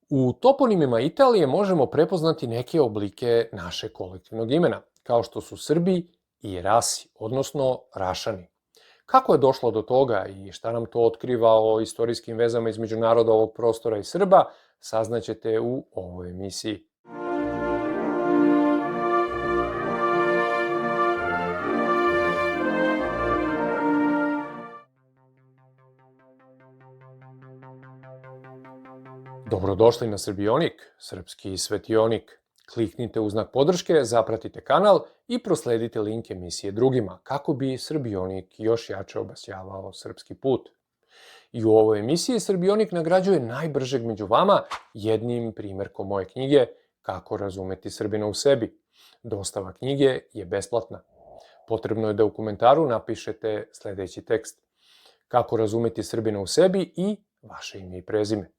U toponimima Italije možemo prepoznati neke oblike našeg kolektivnog imena, kao što su Srbi i Rasi, odnosno Rašani. Kako je došlo do toga i šta nam to otkriva o istorijskim vezama između naroda ovog prostora i Srba, saznaćete u ovoj emisiji. Dobrodošli na Srbionik, srpski svetionik. Kliknite u znak podrške, zapratite kanal i prosledite link emisije drugima, kako bi Srbionik još jače obasjavao srpski put. I u ovoj emisiji Srbionik nagrađuje najbržeg među vama jednim primjerkom moje knjige Kako razumeti Srbina u sebi. Dostava knjige je besplatna. Potrebno je da u komentaru napišete sledeći tekst: Kako razumeti Srbina u sebi i vaše ime i prezime.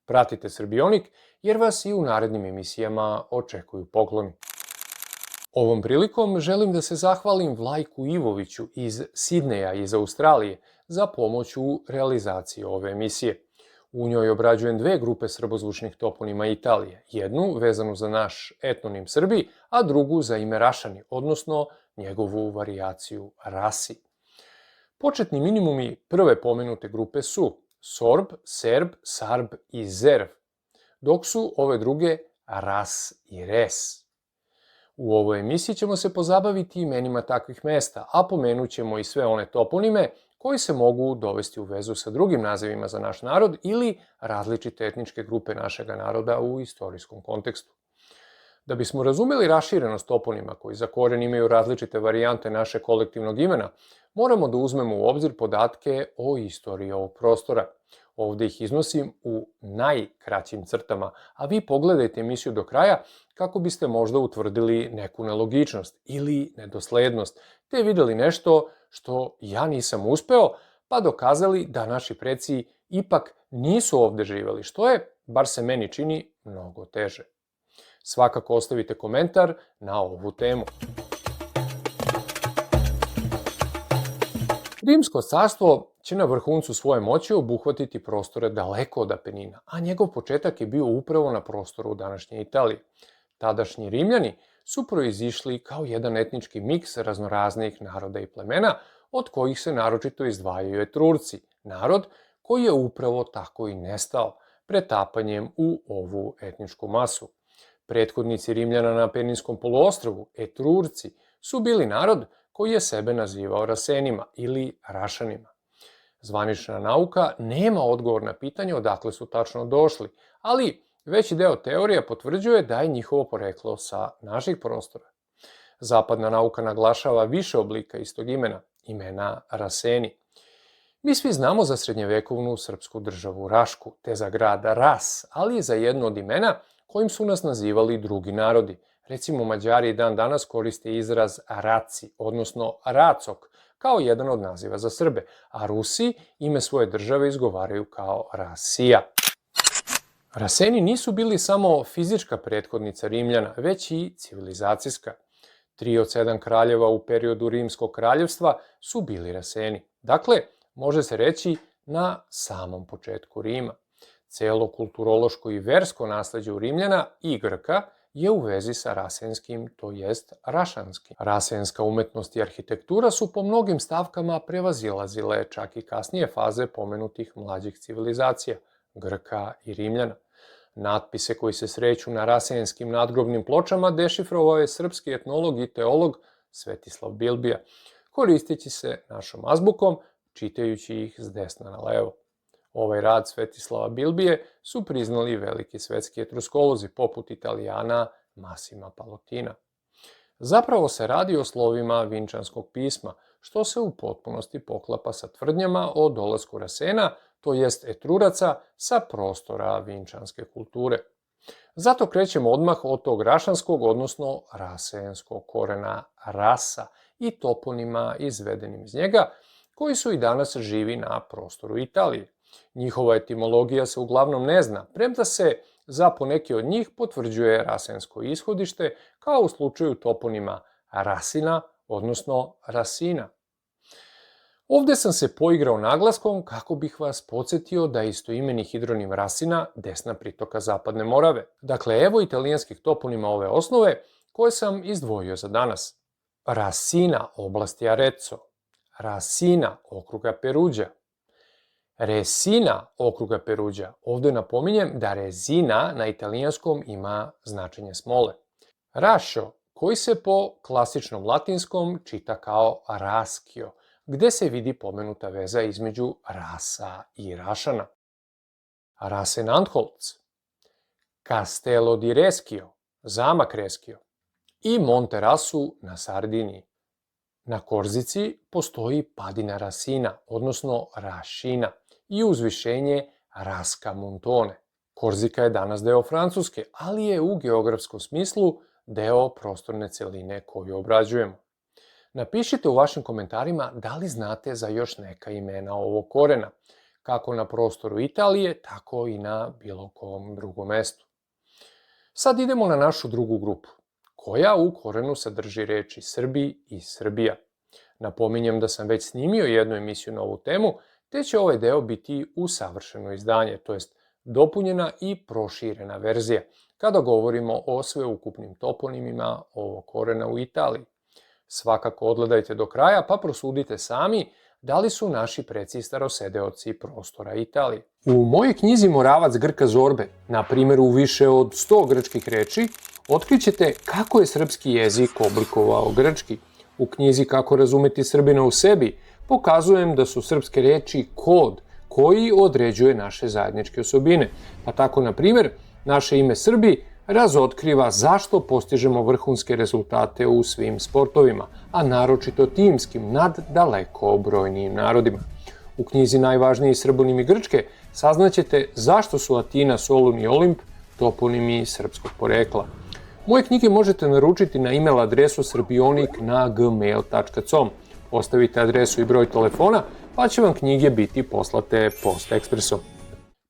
Pratite Srbionik jer vas i u narednim emisijama očekuju pokloni. Ovom prilikom želim da se zahvalim Vlajku Ivoviću iz Sidneja iz Australije za pomoć u realizaciji ove emisije. U njoj obrađujem dve grupe srbozvučnih toponima Italije, jednu vezanu za naš etnonim Srbi, a drugu za ime Rašani, odnosno njegovu varijaciju Rasi. Početni minimumi prve pomenute grupe su Sorb, Serb, Sarb i Zerv, dok su ove druge Ras i Res. U ovoj emisiji ćemo se pozabaviti imenima takvih mesta, a pomenut ćemo i sve one toponime koji se mogu dovesti u vezu sa drugim nazivima za naš narod ili različite etničke grupe našega naroda u istorijskom kontekstu. Da bismo razumeli raširenost toponima koji za koren imaju različite varijante našeg kolektivnog imena, moramo da uzmemo u obzir podatke o istoriji ovog prostora. Ovde ih iznosim u najkraćim crtama, a vi pogledajte emisiju do kraja kako biste možda utvrdili neku nelogičnost ili nedoslednost, te videli nešto što ja nisam uspeo, pa dokazali da naši preci ipak nisu ovde živeli, što je, bar se meni čini, mnogo teže. Svakako ostavite komentar na ovu temu. Rimsko carstvo će na vrhuncu svoje moći obuhvatiti prostore daleko od Apenina, a njegov početak je bio upravo na prostoru današnje Italije. Tadašnji Rimljani su proizišli kao jedan etnički miks raznoraznih naroda i plemena, od kojih se naročito izdvajaju Etrurci, narod koji je upravo tako i nestao, pretapanjem u ovu etničku masu. Prethodnici Rimljana na Apeninskom poluostrvu, Etrurci, su bili narod koji je sebe nazivao Rasenima ili Rašanima. Zvanična nauka nema odgovor na pitanje odakle su tačno došli, ali veći deo teorija potvrđuje da je njihovo poreklo sa naših prostora. Zapadna nauka naglašava više oblika istog imena Raseni. Mi svi znamo za srednjevekovnu srpsku državu Rašku, te za grad Ras, ali i za jedno od imena kojim su nas nazivali drugi narodi. Recimo, Mađari dan danas koriste izraz Raci, odnosno Racok, kao jedan od naziva za Srbe, a Rusi ime svoje države izgovaraju kao Rasija. Raseni nisu bili samo fizička prethodnica Rimljana, već i civilizacijska. 3 od 7 kraljeva u periodu Rimskog kraljevstva su bili Raseni. Dakle, može se reći na samom početku Rima. Celo kulturološko i versko nasleđe u Rimljana i Grka je u vezi sa rasenskim, to jest rašanskim. Rasenska umetnost i arhitektura su po mnogim stavkama prevazilazile čak i kasnije faze pomenutih mlađih civilizacija, Grka i Rimljana. Natpise koji se sreću na rasenskim nadgrobnim pločama dešifrovao je srpski etnolog i teolog Svetislav Bilbija, koristeći se našom azbukom, čitajući ih s desna na levo. Ovaj rad Svetislava Bilbije su priznali veliki svetski etruskolozi poput Italijana Massima Palotina. Zapravo se radi o slovima vinčanskog pisma, što se u potpunosti poklapa sa tvrdnjama o dolasku Rasena, to jest Etruraca, sa prostora vinčanske kulture. Zato krećemo odmah od tog rašanskog, odnosno rasenskog korena rasa i toponima izvedenim iz njega, koji su i danas živi na prostoru Italije. Njihova etimologija se uglavnom ne zna, premda se za poneke od njih potvrđuje rasensko ishodište, kao u slučaju toponima Rasina, odnosno Rasina. Ovdje sam se poigrao naglaskom kako bih vas podsjetio da je istoimeni hidronim Rasina desna pritoka Zapadne Morave. Dakle, evo italijanskih toponima ove osnove koje sam izdvojio za danas. Rasina oblasti Arezzo, Rasina okruga Peruđa, Resina okruga Peruđa. Ovdje napominjem da rezina na italijanskom ima značenje smole. Rascio, koji se po klasičnom latinskom čita kao raschio, gdje se vidi pomenuta veza između rasa i rašana. Rasenantholz, Castello di Reschio, zamak Reschio, i Monte Rasu na Sardiniji. Na Korzici postoji padina Rasina, odnosno Rašina, i uzvišenje Rascamontone. Korzika je danas deo Francuske, ali je u geografskom smislu deo prostorne celine koju obrađujemo. Napišite u vašim komentarima da li znate za još neka imena ovog korena, kako na prostoru Italije, tako i na bilo kom drugom mestu. Sad idemo na našu drugu grupu, koja u korenu sadrži reči Srbi i Srbija. Napominjem da sam već snimio jednu emisiju na ovu temu, te će ovaj deo biti usavršeno izdanje, to jest dopunjena i proširena verzija, kada govorimo o sveukupnim toponimima ovog korena u Italiji. Svakako odgledajte do kraja pa prosudite sami da li su naši preci starosedeoci prostora Italije. U mojoj knjizi Moravac Grka Zorbe, na primjeru više od 100 grčkih reči, otkrićete kako je srpski jezik oblikovao grčki. U knjizi Kako razumeti Srbina u sebi pokazujem da su srpske reči kod koji određuje naše zajedničke osobine. Pa tako, na primjer, naše ime Srbi razotkriva zašto postižemo vrhunske rezultate u svim sportovima, a naročito timskim nad daleko brojnijim narodima. U knjizi Najvažniji srbonimi Grčke saznaćete zašto su Atina, Solun i Olimp toponimi srpskog porekla. Moje knjige možete naručiti na email adresu srbionik@gmail.com. Ostavite adresu i broj telefona, pa će vam knjige biti poslate post ekspresom.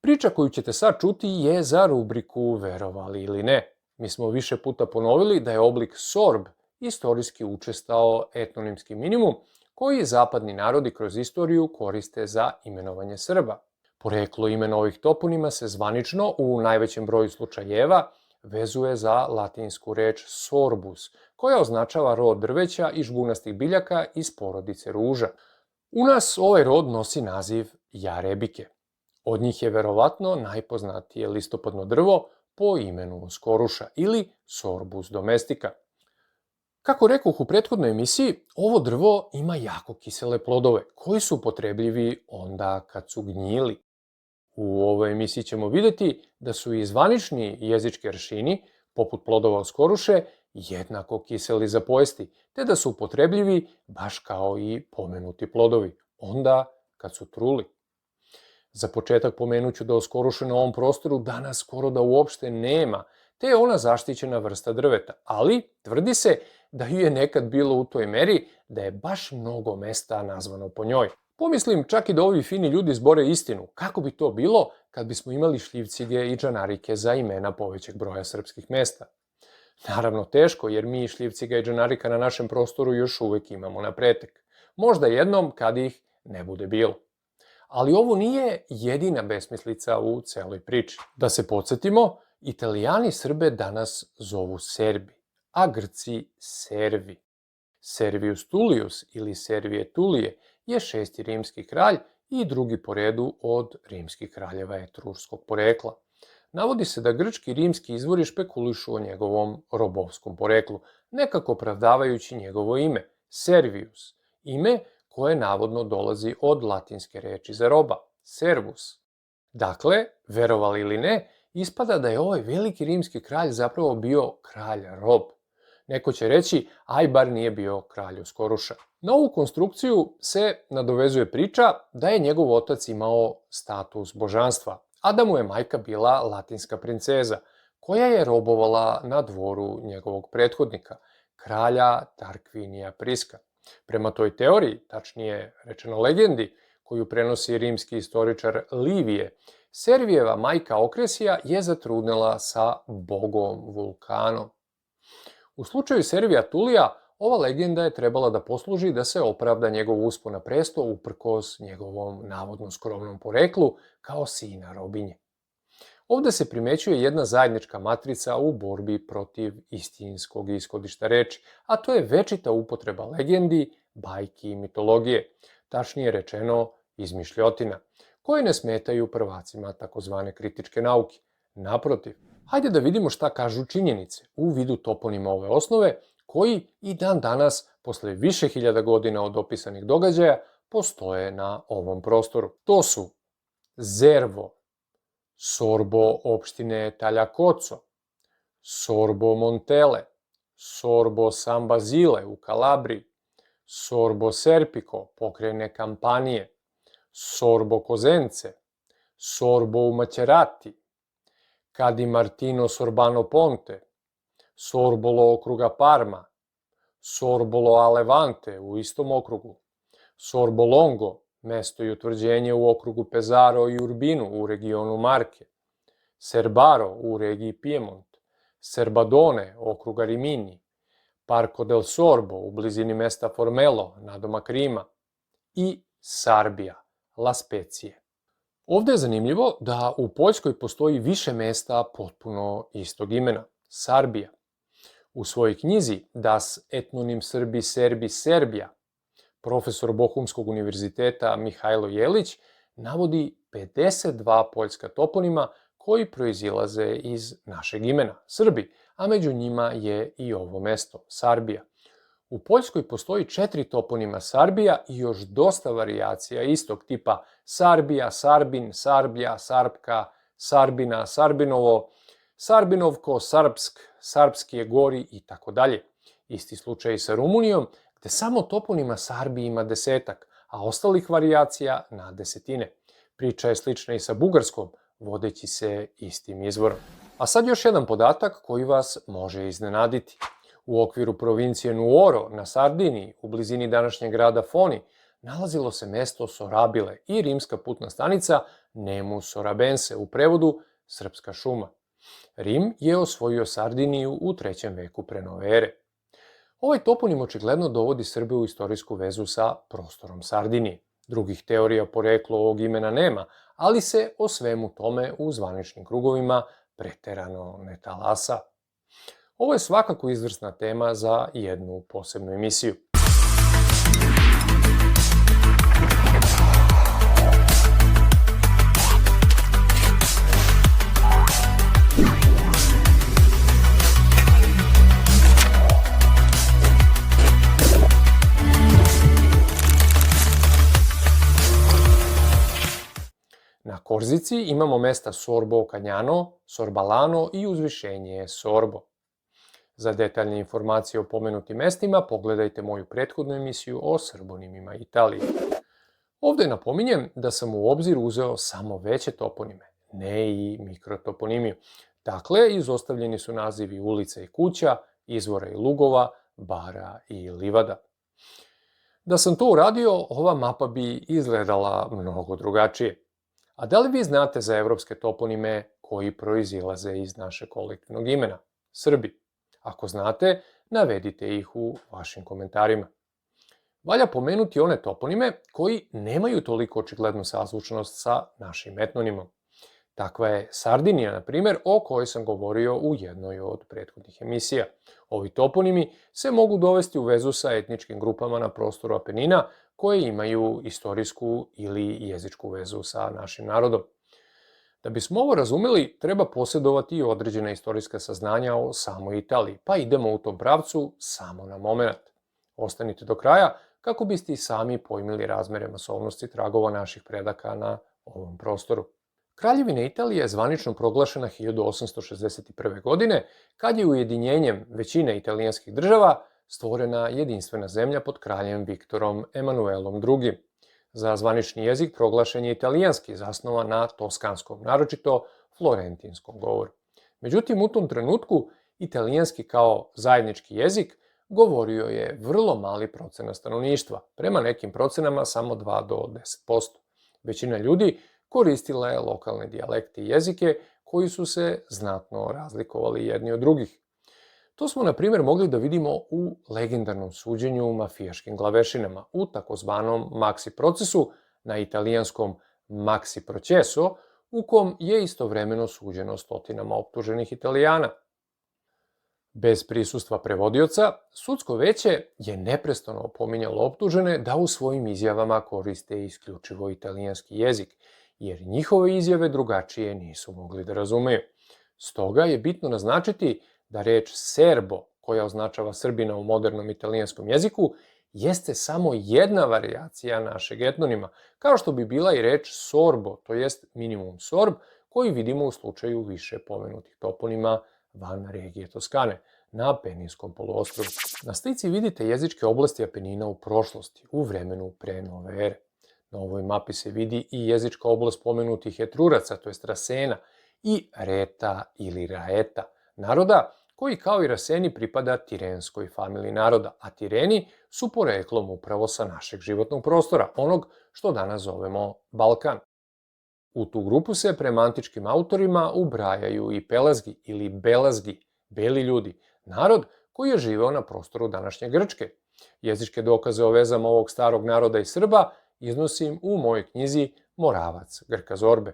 Priča koju ćete sad čuti je za rubriku Verovali ili ne. Mi smo više puta ponovili da je oblik sorb istorijski učestao etnonimski minimum koji zapadni narodi kroz istoriju koriste za imenovanje Srba. Poreklo imena ovih toponima se zvanično u najvećem broju slučajeva vezuje za latinsku reč sorbus, koja označava rod drveća i žbunastih biljaka iz porodice ruža. U nas ovaj rod nosi naziv jarebike. Od njih je verovatno najpoznatije listopadno drvo po imenu skoruša ili sorbus domestica. Kako rekoh u prethodnoj emisiji, ovo drvo ima jako kisele plodove koji su upotrebljivi onda kad su gnjili. U ovoj emisiji ćemo vidjeti da su i zvanični jezički aršini, poput plodova skoruše, jednako kiseli za pojesti, te da su upotrebljivi baš kao i pomenuti plodovi, onda kad su truli. Za početak pomenuću da skoruše na ovom prostoru danas skoro da uopšte nema, te je ona zaštićena vrsta drveta, ali tvrdi se da ju je nekad bilo u toj meri da je baš mnogo mesta nazvano po njoj. Pomislim čak i da ovi fini ljudi zbore istinu, kako bi to bilo kad bismo imali šljivcige i džanarike za imena povećeg broja srpskih mesta. Naravno teško, jer mi šljivciga i džanarika na našem prostoru još uvek imamo na pretek. Možda jednom kad ih ne bude bilo. Ali ovo nije jedina besmislica u celoj priči. Da se podsjetimo, Italijani Srbe danas zovu Serbi, a Grci Servi. Servius Tullius ili Servije Tulije je 6. rimski kralj i drugi po redu od rimskih kraljeva etruškog porekla. Navodi se da grčki i rimski izvori špekulišu o njegovom robovskom poreklu, nekako opravdavajući njegovo ime, Servius, ime koje navodno dolazi od latinske reči za roba, servus. Dakle, verovali ili ne, ispada da je ovaj veliki rimski kralj zapravo bio kralj rob. Neko će reći, aj bar nije bio kralj Skoruša. Na ovu konstrukciju se nadovezuje priča da je njegov otac imao status božanstva, a da mu je majka bila latinska princeza, koja je robovala na dvoru njegovog prethodnika, kralja Tarquinija Priska. Prema toj teoriji, tačnije rečeno legendi, koju prenosi rimski istoričar Livije, Servijeva majka Okresija je zatrudnela sa bogom Vulkanom. U slučaju Servija Tulija, ova legenda je trebala da posluži da se opravda njegov uspon na presto uprkos njegovom navodno skromnom poreklu kao sina robinje. Ovde se primećuje jedna zajednička matrica u borbi protiv istinskog ishodišta reči, a to je večita upotreba legendi, bajki i mitologije, tačnije rečeno izmišljotina, koje ne smetaju prvacima takozvane kritičke nauke. Naprotiv, hajde da vidimo šta kažu činjenice u vidu toponima ove osnove, koji i dan danas, posle više hiljada godina od opisanih događaja, postoje na ovom prostoru. To su Zervo, Sorbo opštine Tagliacozzo, Sorbo Montele, Sorbo San Basile u Kalabriji, Sorbo Serpico, pokrajine Kampanije, Sorbo Kozence, Sorbo u Macerati, Cadi Martino Sorbano Ponte, Sorbolo okruga Parma, Sorbolo a Levante u istom okrugu, Sorbo Longo, mesto i utvrđenje u okrugu Pesaro i Urbinu u regionu Marke, Serbaro u regiji Piemont, Serbadone, okruga Rimini, Parco del Sorbo u blizini mesta Formello, nadomak Rima, i Sarbija, La Specije. Ovde je zanimljivo da u Poljskoj postoji više mesta potpuno istog imena, Sarbija. U svojoj knjizi Das etnonim Srbi Serbi Serbija, profesor Bohumskog univerziteta Mihajlo Jelić navodi 52 poljska toponima koji proizilaze iz našeg imena, Srbi, a među njima je i ovo mesto, Sarbija. U Poljskoj postoji 4 toponima Sarbija i još dosta varijacija istog tipa Sarbija, Sarbin, Sarbija, Sarpka, Sarbina, Sarbinovo, Sarbinovko, Sarpsk, Sarpski Gori i tako dalje. Isti slučaj i sa Rumunijom, gde samo toponima Sarbi ima 10, a ostalih varijacija na desetine. Priča je slična i sa Bugarskom, vodeći se istim izvorom. A sad još jedan podatak koji vas može iznenaditi. U okviru provincije Nuoro na Sardiniji, u blizini današnjeg grada Foni, nalazilo se mesto Sorabile i rimska putna stanica Nemus Sorabense, u prevodu Srpska šuma. Rim je osvojio Sardiniju u 3. veku pre nove ere. Ovaj toponim očigledno dovodi Srbe u istorijsku vezu sa prostorom Sardinije. Drugih teorija poreklo ovog imena nema, ali se o svemu tome u zvaničnim krugovima preterano ne talasa. Ovo je svakako izvrsna tema za jednu posebnu emisiju. Na Korzici imamo mesta Sorbo Canjano, Sorbalano i uzvišenje Sorbo. Za detaljne informacije o pomenutim mestima pogledajte moju prethodnu emisiju o srbonimima Italije. Ovde napominjem da sam u obzir uzeo samo veće toponime, ne i mikrotoponimiju. Dakle, izostavljeni su nazivi ulica i kuća, izvora i lugova, bara i livada. Da sam to uradio, ova mapa bi izgledala mnogo drugačije. A da li vi znate za evropske toponime koji proizilaze iz našeg kolektivnog imena, Srbi? Ako znate, navedite ih u vašim komentarima. Valja pomenuti one toponime koji nemaju toliko očiglednu sazvučnost sa našim etnonimom. Takva je Sardinija, na primjer, o kojoj sam govorio u jednoj od prethodnih emisija. Ovi toponimi se mogu dovesti u vezu sa etničkim grupama na prostoru Apenina koje imaju istorijsku ili jezičku vezu sa našim narodom. Da bismo ovo razumeli, treba posjedovati i određena istorijska saznanja o samoj Italiji, pa idemo u tom pravcu samo na moment. Ostanite do kraja kako biste i sami pojmili razmere masovnosti tragova naših predaka na ovom prostoru. Kraljevina Italije je zvanično proglašena 1861. godine, kad je ujedinjenjem većine italijanskih država stvorena jedinstvena zemlja pod kraljem Viktorom Emanuelom II. Za zvanični jezik proglašen je italijanski, zasnovan na toskanskom, naročito florentinskom govoru. Međutim, u tom trenutku italijanski kao zajednički jezik govorio je vrlo mali procenat stanovništva, prema nekim procenama samo 2 do 10%. Većina ljudi koristila je lokalne dijalekte i jezike koji su se znatno razlikovali jedni od drugih. To smo, na primjer, mogli da vidimo u legendarnom suđenju mafijaškim glavešinama, u takozvanom Maxi procesu, na italijanskom Maxi processo, u kom je istovremeno suđeno stotinama optuženih Italijana. Bez prisustva prevodioca, sudsko veće je neprestano opominjalo optužene da u svojim izjavama koriste isključivo italijanski jezik, jer njihove izjave drugačije nisu mogli da razumeju. Stoga je bitno naznačiti da reč serbo, koja označava Srbina u modernom italijanskom jeziku, jeste samo jedna varijacija našeg etnonima, kao što bi bila i reč sorbo, to jest minimum sorb, koji vidimo u slučaju više pomenutih toponima van regije Toskane, na Apeninskom poluostrvu. Na slici vidite jezičke oblasti Apenina u prošlosti, u vremenu pre nove ere. Na ovoj mapi se vidi i jezička oblast pomenutih Etruraca, to jest Rasena, i Reta ili Raeta, naroda koji kao i Raseni pripada tirenskoj familiji naroda, a Tireni su poreklom upravo sa našeg životnog prostora, onog što danas zovemo Balkan. U tu grupu se prema antičkim autorima ubrajaju i Pelazgi ili Belazgi, beli ljudi, narod koji je živeo na prostoru današnje Grčke. Jezičke dokaze o vezama ovog starog naroda i Srba iznosim u mojoj knjizi Moravac Grka Zorbe.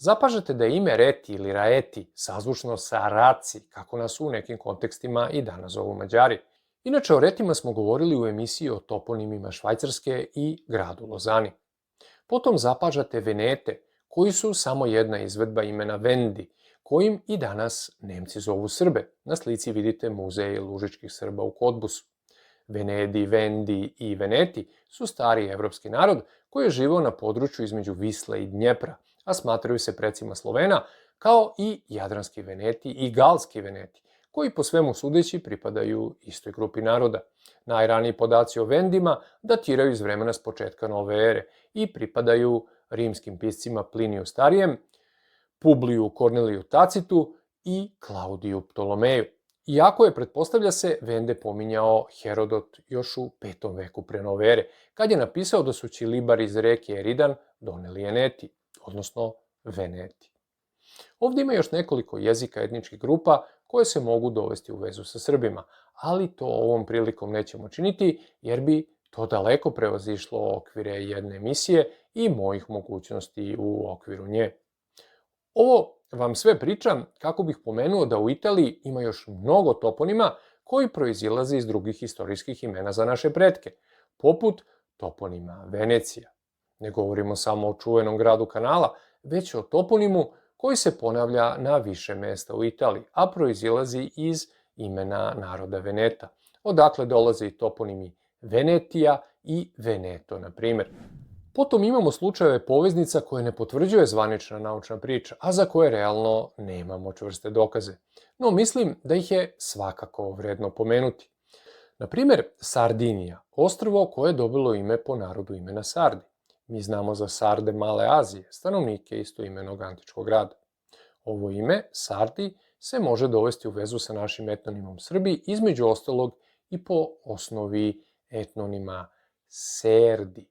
Zapažete da je ime Reti ili Raeti sazvučno sa Raci, kako nas u nekim kontekstima i danas zovu Mađari. Inače, o Retima smo govorili u emisiji o toponimima Švajcarske i gradu Lozani. Potom zapažate Venete, koji su samo jedna izvedba imena Vendi, kojim i danas Nemci zovu Srbe. Na slici vidite muzej lužičkih Srba u Kodbusu. Venedi, Vendi i Veneti su stari evropski narod koji je živeo na području između Visle i Dnjepra, a smatraju se precima Slovena, kao i jadranski Veneti i galski Veneti, koji po svemu sudeći pripadaju istoj grupi naroda. Najraniji podaci o Vendima datiraju iz vremena s početka nove ere i pripadaju rimskim piscima Pliniju Starijem, Publiju Korneliju Tacitu i Klaudiju Ptolomeju. Iako je, pretpostavlja se, Vende pominjao Herodot još u 5. veku pre nove ere, kad je napisao da su Ćilibari iz reke Eridan doneli Eneti, odnosno Veneti. Ovdje ima još nekoliko jezika etničkih grupa koje se mogu dovesti u vezu sa Srbima, ali to ovom prilikom nećemo činiti jer bi to daleko prevazišlo okvire jedne emisije i mojih mogućnosti u okviru nje. Ovo vam sve pričam kako bih pomenuo da u Italiji ima još mnogo toponima koji proizilaze iz drugih istorijskih imena za naše pretke, poput toponima Venecija. Ne govorimo samo o čuvenom gradu kanala, već o toponimu koji se ponavlja na više mesta u Italiji, a proizilazi iz imena naroda Veneta, odakle dolaze i toponimi Venetija i Veneto, na primjer. Potom imamo slučajeve poveznica koje ne potvrđuje zvanična naučna priča, a za koje realno nemamo čvrste dokaze. No mislim da ih je svakako vredno pomenuti. Na primjer, Sardinija, ostrvo koje je dobilo ime po narodu imena Sardi. Mi znamo za Sarde Male Azije, stanovnike istoimenog antičkog grada. Ovo ime, Sardi, se može dovesti u vezu sa našim etnonimom Srbi, između ostalog i po osnovi etnonima Serdi.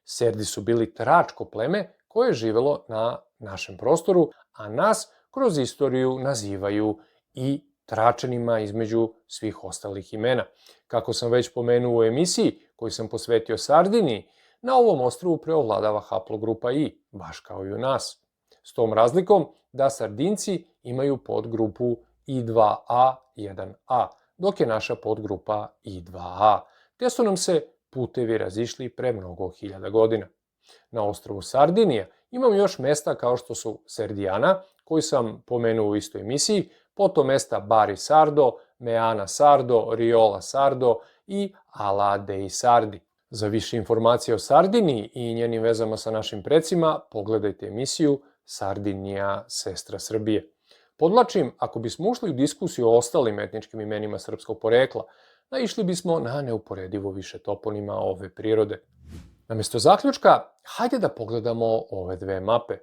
Serdi su bili tračko pleme koje je živelo na našem prostoru, a nas kroz istoriju nazivaju i tračanima između svih ostalih imena. Kako sam već pomenuo u emisiji koju sam posvetio Sardiniji, na ovom ostrvu preovladava haplogrupa I, baš kao i u nas. S tom razlikom da Sardinci imaju podgrupu I2A1A, dok je naša podgrupa I2A, te su nam se putevi razišli pre mnogo hiljada godina. Na ostrvu Sardinija imam još mesta kao što su Serdijana, koju sam pomenuo u istoj emisiji, potom mesta Bari Sardo, Meana Sardo, Riola Sardo i Ala dei Sardi. Za više informacije o Sardiniji i njenim vezama sa našim precima, pogledajte emisiju Sardinija, sestra Srbije. Podvlačim, ako bismo ušli u diskusiju o ostalim etničkim imenima srpskog porekla, naišli bismo na neuporedivo više toponima ove prirode. Namjesto zaključka, hajde da pogledamo ove dve mape.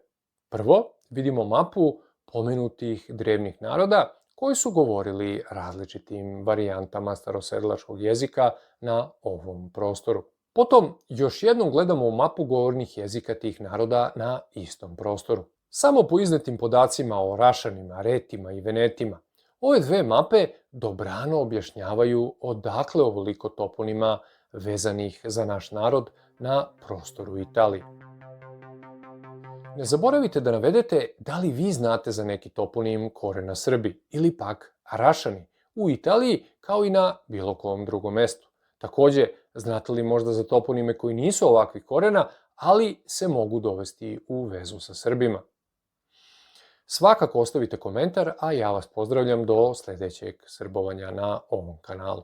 Prvo, vidimo mapu pomenutih drevnih naroda koji su govorili različitim varijantama starosedlačkog jezika na ovom prostoru. Potom, još jednom gledamo u mapu govornih jezika tih naroda na istom prostoru. Samo po iznetim podacima o Rašanima, Retima i Venetima, Ove dve mape dobrano objašnjavaju odakle ovoliko toponima vezanih za naš narod na prostoru Italije. Ne zaboravite da navedete da li vi znate za neki toponim korena Srbi ili pak Rašani u Italiji kao i na bilo kom drugom mestu. Takođe, znate li možda za toponime koji nisu ovakvih korena, ali se mogu dovesti u vezu sa Srbima? Svakako ostavite komentar, a ja vas pozdravljam do sledećeg srbovanja na ovom kanalu.